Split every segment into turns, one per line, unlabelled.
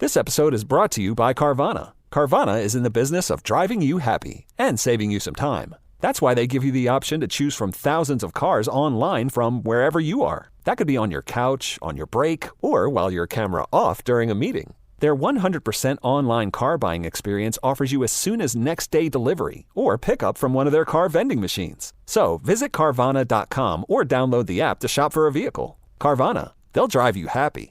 This episode is brought to you by Carvana. Carvana is in the business of driving you happy and saving you some time. That's why they give you the option to choose from thousands of cars online from wherever you are. That could be on your couch, on your break, or while your camera off during a meeting. Their 100% online car buying experience offers you as soon as next day delivery or pickup from one of their car vending machines. So visit Carvana.com or download the app to shop for a vehicle. Carvana, they'll drive you happy.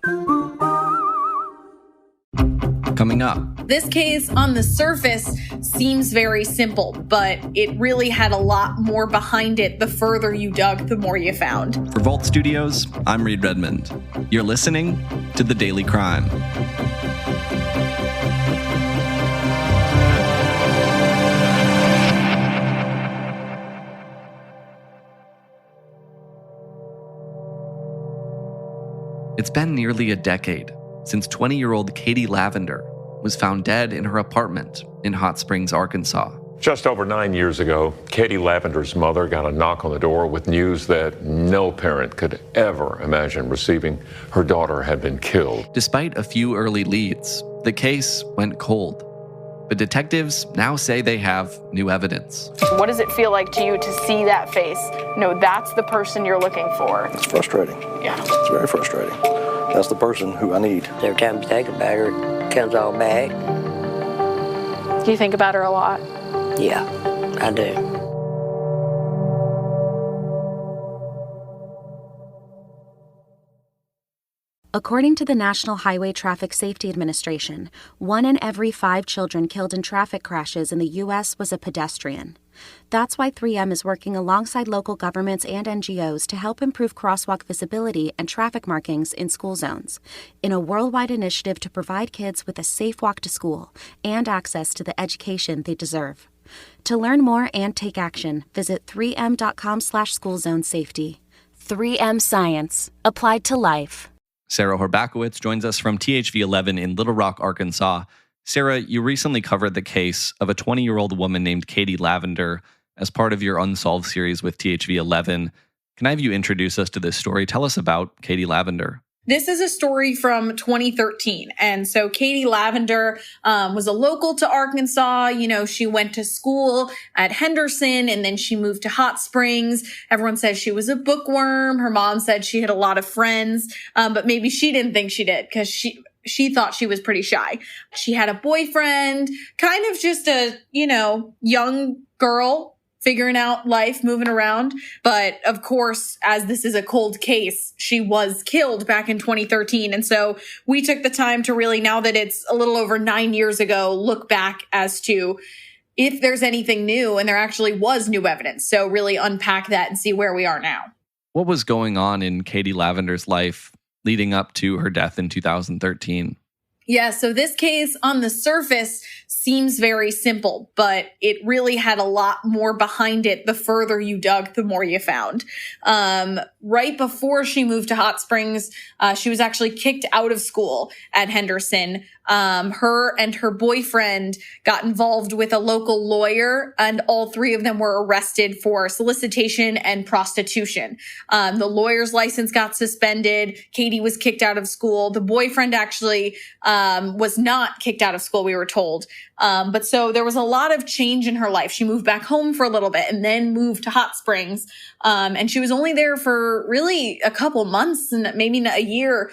Coming up.
This case on the surface seems very simple, but it really had a lot more behind it. The further you dug, the more you found.
For Vault Studios, I'm Reed Redmond. You're listening to The Daily Crime. It's been nearly a decade since 20-year-old Katie Lavender was found dead in her apartment in Hot Springs, Arkansas.
Just over 9 years ago, Katie Lavender's mother got a knock on the door with news that no parent could ever imagine receiving. Her daughter had been killed.
Despite a few early leads, the case went cold. But detectives now say they have new evidence.
What does it feel like to you to see that face? No, that's the person you're looking for.
It's frustrating.
Yeah.
It's very frustrating. That's the person who I need.
Every time you think about her, it comes all back.
Do you think about her a lot?
Yeah, I do.
According to the National Highway Traffic Safety Administration, 1 in every 5 children killed in traffic crashes in the U.S. was a pedestrian. That's why 3M is working alongside local governments and NGOs to help improve crosswalk visibility and traffic markings in school zones, in a worldwide initiative to provide kids with a safe walk to school and access to the education they deserve. To learn more and take action, visit 3m.com/schoolzonesafety. 3M Science, applied to life.
Sarah Horbacewicz joins us from THV 11 in Little Rock, Arkansas. Sarah, you recently covered the case of a 20-year-old woman named Katie Lavender as part of your Unsolved series with THV 11. Can I have you introduce us to this story? Tell us about Katie Lavender.
This is a story from 2013. And so Katie Lavender was a local to Arkansas. You know, she went to school at Henderson and then she moved to Hot Springs. Everyone says she was a bookworm. Her mom said she had a lot of friends, but maybe she didn't think she did because she thought she was pretty shy. She had a boyfriend, kind of just a, young girl figuring out life, moving around. But of course, as this is a cold case, she was killed back in 2013. And so we took the time to really, now that it's a little over 9 years ago, look back as to if there's anything new, and there actually was new evidence. So really unpack that and see where we are now.
What was going on in Katie Lavender's life leading up to her death in 2013?
Yeah, so this case on the surface seems very simple, but it really had a lot more behind it. The further you dug, the more you found. Right before she moved to Hot Springs, she was actually kicked out of school at Henderson. Her and her boyfriend got involved with a local lawyer, and all 3 of them were arrested for solicitation and prostitution. The lawyer's license got suspended. Katie was kicked out of school. The boyfriend actually was not kicked out of school, we were told. But so there was a lot of change in her life. She moved back home for a little bit and then moved to Hot Springs. And she was only there for really a couple months and maybe a year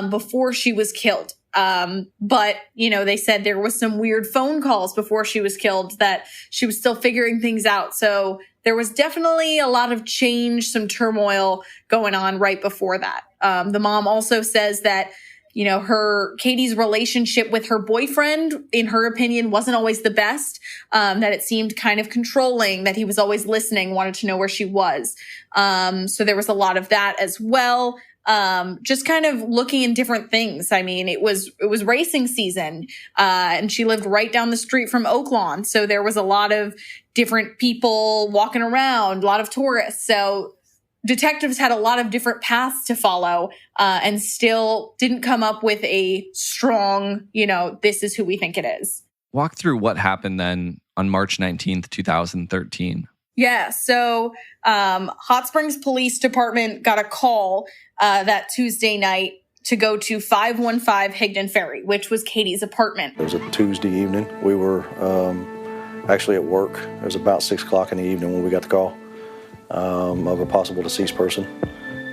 before she was killed. But, they said there was some weird phone calls before she was killed that she was still figuring things out. So there was definitely a lot of change, some turmoil going on right before that. The mom also says that, Katie's relationship with her boyfriend, in her opinion, wasn't always the best, that it seemed kind of controlling, that he was always listening, wanted to know where she was. So there was a lot of that as well. Just kind of looking in different things. I mean, it was racing season, and she lived right down the street from Oaklawn. So there was a lot of different people walking around, a lot of tourists. So detectives had a lot of different paths to follow, and still didn't come up with a strong, this is who we think it is.
Walk through what happened then on March 19th, 2013.
Yeah, so Hot Springs Police Department got a call that Tuesday night to go to 515 Higdon Ferry, which was Katie's apartment.
It was a Tuesday evening. We were actually at work. It was about 6 o'clock in the evening when we got the call of a possible deceased person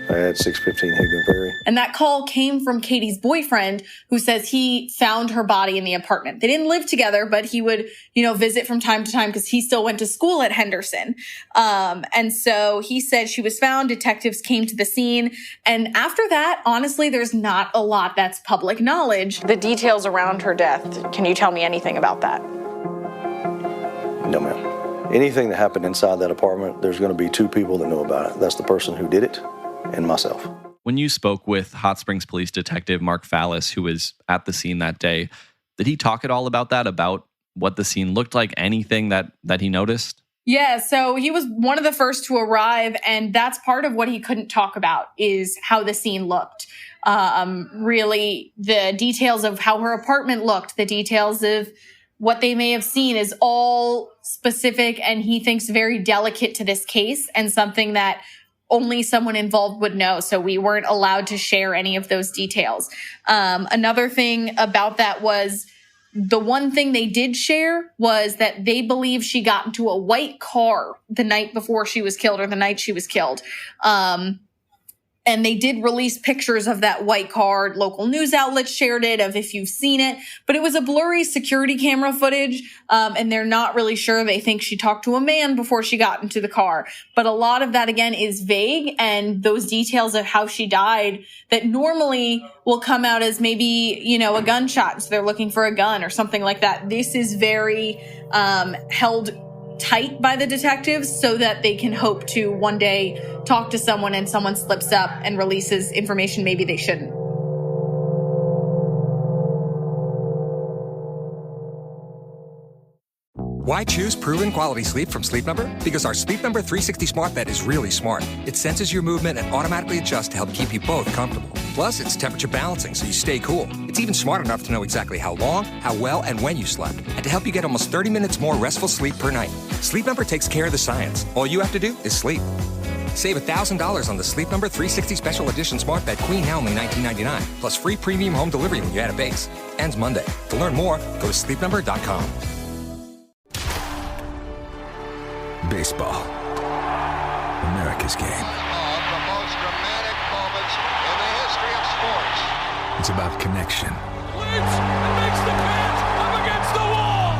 at 615 Higdon Ferry.
And that call came from Katie's boyfriend, who says he found her body in the apartment. They didn't live together, but he would, visit from time to time because he still went to school at Henderson. And so he said she was found. Detectives came to the scene. And after that, honestly, there's not a lot that's public knowledge.
The details around her death, can you tell me anything about that?
No, ma'am. Anything that happened inside that apartment, there's going to be two people that know about it. That's the person who did it and myself.
When you spoke with Hot Springs Police Detective Mark Fallis, who was at the scene that day, did he talk at all about that, about what the scene looked like, anything that he noticed?
Yeah, so he was one of the first to arrive, and that's part of what he couldn't talk about is how the scene looked. Really, the details of how her apartment looked, the details of what they may have seen is all specific, and he thinks very delicate to this case and something that only someone involved would know. So we weren't allowed to share any of those details. Another thing about that was the one thing they did share was that they believe she got into a white car the night before she was killed or the night she was killed. And they did release pictures of that white car. Local news outlets shared it of if you've seen it, but it was a blurry security camera footage. And they're not really sure. They think she talked to a man before she got into the car. But a lot of that, again, is vague. And those details of how she died that normally will come out as maybe, a gunshot. So they're looking for a gun or something like that. This is very held tight by the detectives so that they can hope to one day talk to someone and someone slips up and releases information maybe they shouldn't.
Why choose proven quality sleep from Sleep Number? Because our Sleep Number 360 smart bed is really smart. It senses your movement and automatically adjusts to help keep you both comfortable. Plus, it's temperature balancing so you stay cool. It's even smart enough to know exactly how long, how well, and when you slept, and to help you get almost 30 minutes more restful sleep per night. Sleep Number takes care of the science. All you have to do is sleep. Save $1,000 on the Sleep Number 360 Special Edition Smart Bed Queen now only $19.99, plus free premium home delivery when you add a base. Ends Monday. To learn more, go to sleepnumber.com.
Baseball. America's game.
One of the most dramatic moments in the history of sports.
It's about connection.
Lynch makes the catch up against the wall.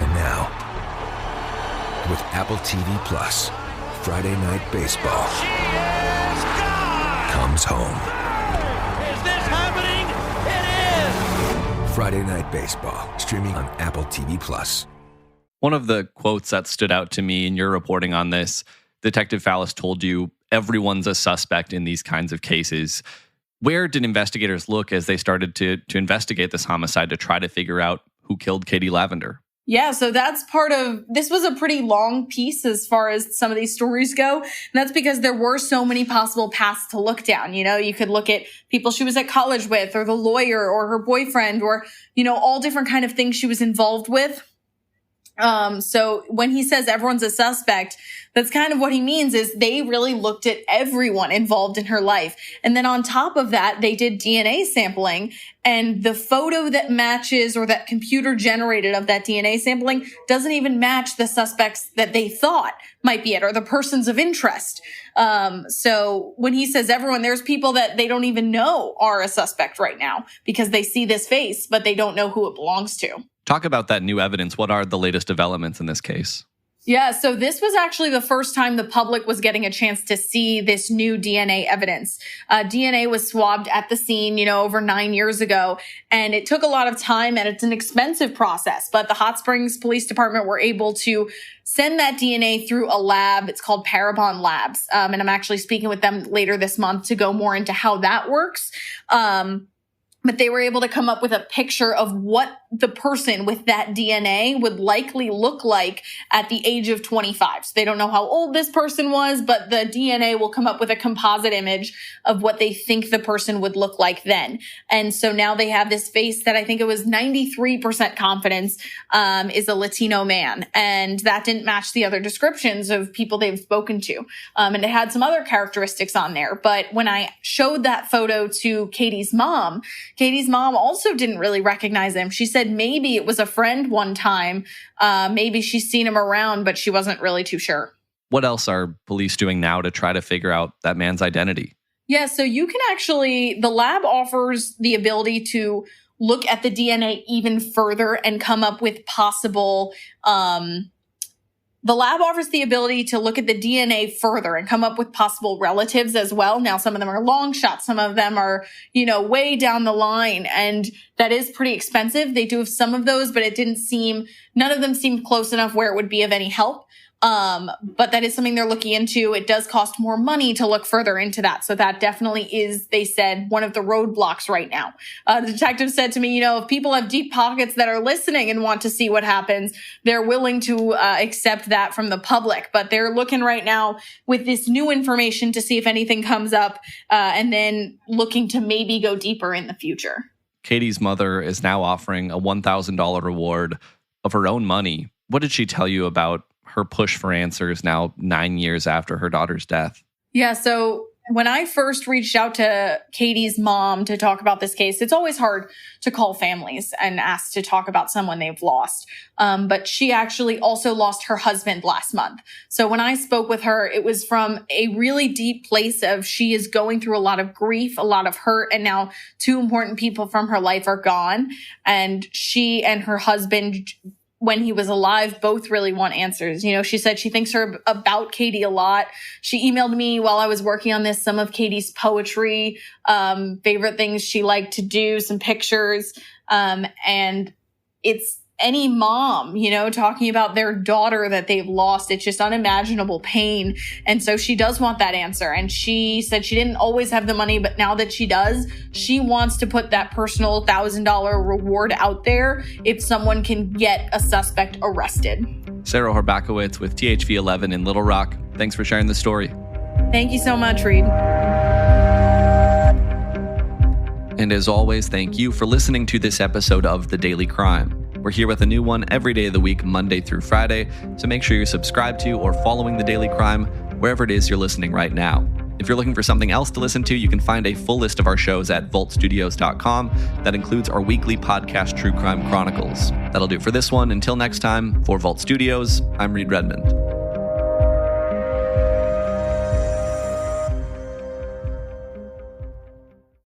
And now, with Apple TV Plus, Friday Night Baseball comes home.
Is this happening? It is.
Friday Night Baseball, streaming on Apple TV Plus.
One of the quotes that stood out to me in your reporting on this, Detective Fallis told you everyone's a suspect in these kinds of cases. Where did investigators look as they started to investigate this homicide to try to figure out who killed Katie Lavender?
Yeah, so that's this was a pretty long piece as far as some of these stories go. And that's because there were so many possible paths to look down. You could look at people she was at college with, or the lawyer, or her boyfriend, or, all different kind of things she was involved with. So when he says everyone's a suspect, that's kind of what he means is they really looked at everyone involved in her life. And then on top of that, they did DNA sampling, and the photo that matches or that computer generated of that DNA sampling doesn't even match the suspects that they thought might be it or the persons of interest. So when he says everyone, there's people that they don't even know are a suspect right now because they see this face, but they don't know who it belongs to.
Talk about that new evidence. What are the latest developments in this case?
Yeah, so this was actually the first time the public was getting a chance to see this new DNA evidence. DNA was swabbed at the scene, over 9 years ago, and it took a lot of time and it's an expensive process. But the Hot Springs Police Department were able to send that DNA through a lab. It's called Parabon Labs. And I'm actually speaking with them later this month to go more into how that works. but they were able to come up with a picture of what the person with that DNA would likely look like at the age of 25. So they don't know how old this person was, but the DNA will come up with a composite image of what they think the person would look like then. And so now they have this face that I think it was 93% confidence is a Latino man. And that didn't match the other descriptions of people they've spoken to. And it had some other characteristics on there. But when I showed that photo to Katie's mom also didn't really recognize him. She said maybe it was a friend one time. Maybe she's seen him around, but she wasn't really too sure.
What else are police doing now to try to figure out that man's identity?
Yeah, so you can actually, the lab offers the ability to look at the DNA even further and come up with possible, the lab offers the ability to look at the DNA further and come up with possible relatives as well. Now, some of them are long shots. Some of them are, way down the line. And that is pretty expensive. They do have some of those, but none of them seemed close enough where it would be of any help. But that is something they're looking into. It does cost more money to look further into that. So that definitely is, they said, one of the roadblocks right now. The detective said to me, if people have deep pockets that are listening and want to see what happens, they're willing to accept that from the public. But they're looking right now with this new information to see if anything comes up, and then looking to maybe go deeper in the future.
Katie's mother is now offering a $1,000 reward of her own money. What did she tell you about her push for answers now 9 years after her daughter's death?
Yeah, so when I first reached out to Katie's mom to talk about this case, it's always hard to call families and ask to talk about someone they've lost. But she actually also lost her husband last month. So when I spoke with her, it was from a really deep place of she is going through a lot of grief, a lot of hurt, and now two important people from her life are gone. And she and her husband, when he was alive, both really want answers. She said she thinks about Katie a lot. She emailed me while I was working on this some of Katie's poetry, favorite things she liked to do, some pictures. And it's any mom, talking about their daughter that they've lost. It's just unimaginable pain. And so she does want that answer. And she said she didn't always have the money, but now that she does, she wants to put that personal $1,000 reward out there if someone can get a suspect arrested.
Sarah Horbacewicz with THV 11 in Little Rock. Thanks for sharing the story.
Thank you so much, Reed.
And as always, thank you for listening to this episode of The Daily Crime. We're here with a new one every day of the week, Monday through Friday, so make sure you're subscribed to or following The Daily Crime wherever it is you're listening right now. If you're looking for something else to listen to, you can find a full list of our shows at vaultstudios.com. That includes our weekly podcast, True Crime Chronicles. That'll do it for this one. Until next time, for Vault Studios, I'm Reed Redmond.